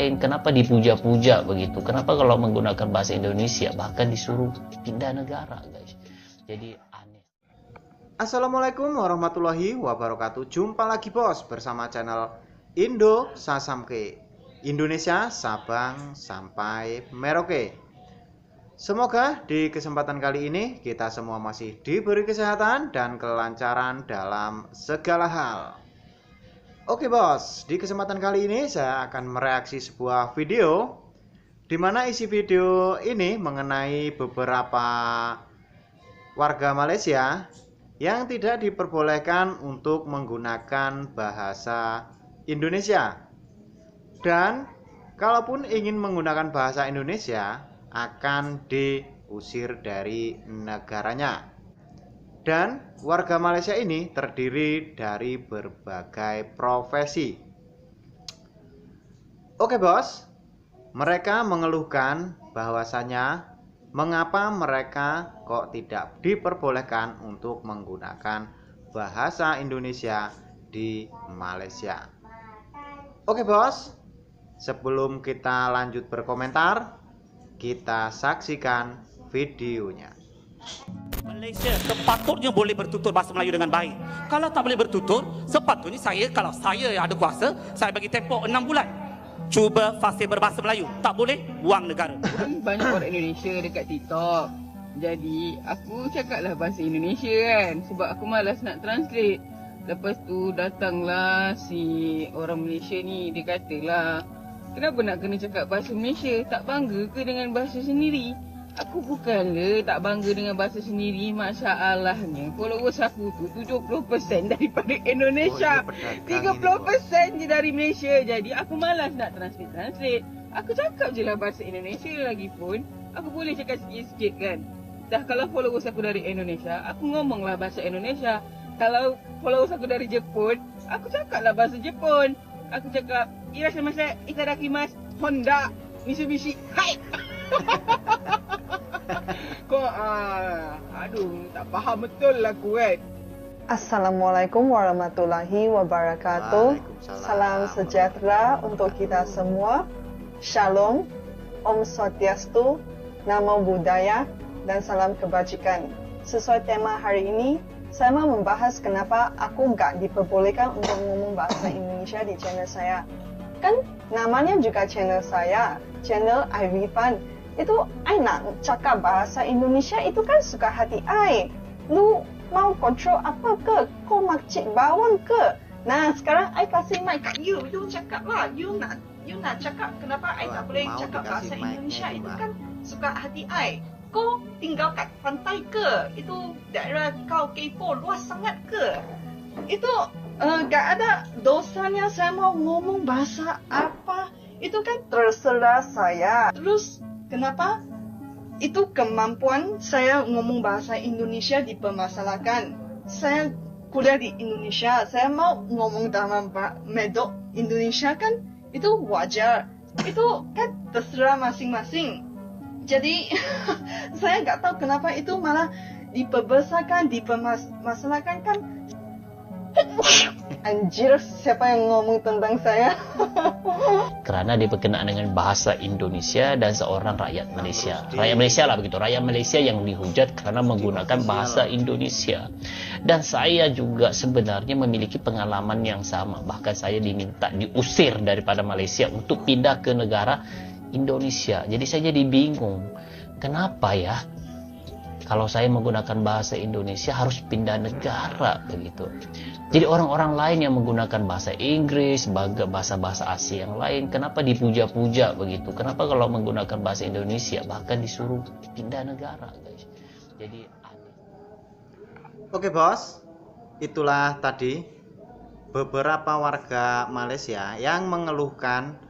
lain, kenapa dipuja-puja begitu? Kenapa kalau menggunakan bahasa Indonesia bahkan disuruh pindah negara, guys? Jadi aneh. Assalamualaikum warahmatullahi wabarakatuh. Jumpa lagi bos bersama channel Indo Sasamke, Indonesia Sabang sampai Merauke. Semoga di kesempatan kali ini kita semua masih diberi kesehatan dan kelancaran dalam segala hal. Oke bos, di kesempatan kali ini saya akan mereaksi sebuah video di mana isi video ini mengenai beberapa warga Malaysia yang tidak diperbolehkan untuk menggunakan bahasa Indonesia. Dan kalaupun ingin menggunakan bahasa Indonesia akan diusir dari negaranya. Dan warga Malaysia ini terdiri dari berbagai profesi. Oke bos, mereka mengeluhkan bahwasanya mengapa mereka kok tidak diperbolehkan untuk menggunakan bahasa Indonesia di Malaysia. Oke bos, sebelum kita lanjut berkomentar, kita saksikan videonya. Malaysia sepatutnya boleh bertutur bahasa Melayu dengan baik. Kalau tak boleh bertutur, sepatutnya kalau saya yang ada kuasa, saya bagi tempoh 6 bulan. Cuba fasih berbahasa Melayu. Tak boleh, buang negara. Banyak orang Indonesia dekat TikTok. Jadi aku cakaplah bahasa Indonesia kan, sebab aku malas nak translate. Lepas tu datanglah si orang Malaysia ni, dia katalah, kenapa nak kena cakap bahasa Malaysia? Tak bangga ke dengan bahasa sendiri? Aku bukanlah tak bangga dengan bahasa sendiri. Masalahnya followers aku tu 70% daripada Indonesia, 30% je dari Malaysia. Jadi aku malas nak translate. Aku cakap je lah bahasa Indonesia. Lagipun aku boleh cakap sikit-sikit kan. Dah kalau followers aku dari Indonesia, aku ngomonglah bahasa Indonesia. Kalau followers aku dari Jepun, aku cakaplah bahasa Jepun. Aku cakap irashimasu, itadakimasu, Honda, Mitsubishi, hai. Kok aduh, tak faham betul lah aku kan. Assalamualaikum warahmatullahi wabarakatuh. Salam sejahtera untuk kita semua. Shalom, Om Swastiastu, Namo Buddhaya, dan salam kebajikan. Sesuai tema hari ini, saya mau membahas kenapa aku nggak diperbolehkan untuk ngomong bahasa Indonesia di channel saya. Kan namanya juga channel saya, channel Irfan. Itu I nak cakap bahasa Indonesia itu kan suka hati I. Lu mau kontrol apa ke? Kau makcik bawang ke? Nah sekarang I kasih mic kat you cakap lah. You nak cakap kenapa I tak boleh cakap bahasa Indonesia itu kan suka hati I. Kau tinggal kat pantai ke? Itu daerah kau kepo luas sangat ke? Itu gak ada dosanya saya mau ngomong bahasa apa. Itu kan terserah saya. Terus kenapa itu kemampuan saya ngomong bahasa Indonesia dipermasalahkan? Saya kuliah di Indonesia, saya mau ngomong dalam medok Indonesia kan itu wajar. Itu kan terserah masing-masing. Jadi saya nggak tahu kenapa itu malah diperbesarkan, dipermasalahkan kan. Anjir, siapa yang ngomong tentang saya? Karena dia berkenaan dengan bahasa Indonesia dan seorang rakyat Malaysia. Rakyat Malaysia lah begitu. Rakyat Malaysia yang dihujat karena menggunakan bahasa Indonesia. Dan saya juga sebenarnya memiliki pengalaman yang sama. Bahkan saya diminta diusir daripada Malaysia untuk pindah ke negara Indonesia. Jadi saya jadi bingung. Kenapa ya? Kalau saya menggunakan bahasa Indonesia harus pindah negara begitu. Jadi orang-orang lain yang menggunakan bahasa Inggris, bahasa-bahasa Asia yang lain, kenapa dipuja-puja begitu? Kenapa kalau menggunakan bahasa Indonesia bahkan disuruh pindah negara, guys? Jadi aneh. Oke bos, itulah tadi beberapa warga Malaysia yang mengeluhkan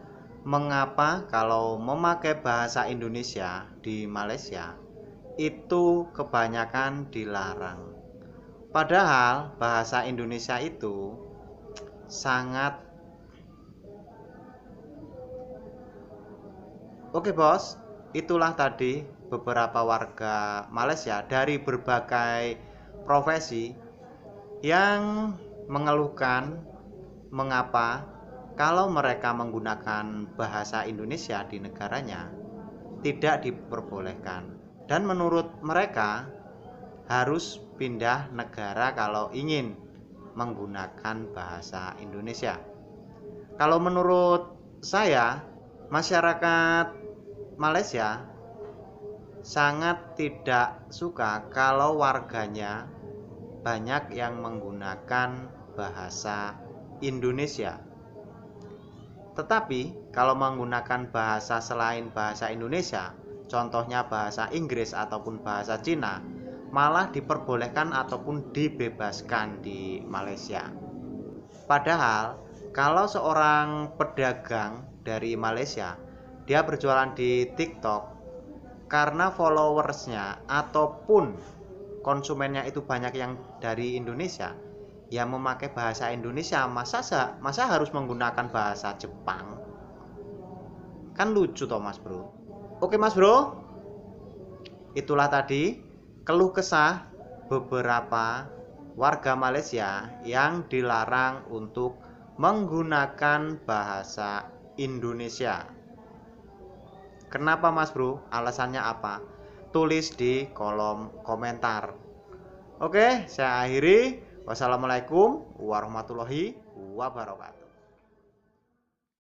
mengapa kalau memakai bahasa Indonesia di Malaysia itu kebanyakan dilarang. Padahal bahasa Indonesia itu sangat Oke bos, itulah tadi beberapa warga Malaysia dari berbagai profesi yang mengeluhkan mengapa kalau mereka menggunakan bahasa Indonesia di negaranya tidak diperbolehkan, dan menurut mereka harus pindah negara kalau ingin menggunakan bahasa Indonesia. Kalau menurut saya, masyarakat Malaysia sangat tidak suka kalau warganya banyak yang menggunakan bahasa Indonesia. Tetapi kalau menggunakan bahasa selain bahasa Indonesia, contohnya bahasa Inggris ataupun bahasa Cina, malah diperbolehkan ataupun dibebaskan di Malaysia. Padahal kalau seorang pedagang dari Malaysia, dia berjualan di TikTok, karena followersnya ataupun konsumennya itu banyak yang dari Indonesia, yang memakai bahasa Indonesia, masa harus menggunakan bahasa Jepang? Kan lucu toh Mas Bro. Oke Mas Bro, itulah tadi keluh kesah beberapa warga Malaysia yang dilarang untuk menggunakan bahasa Indonesia. Kenapa Mas Bro? Alasannya apa? Tulis di kolom komentar. Oke, saya akhiri. Wassalamualaikum warahmatullahi wabarakatuh.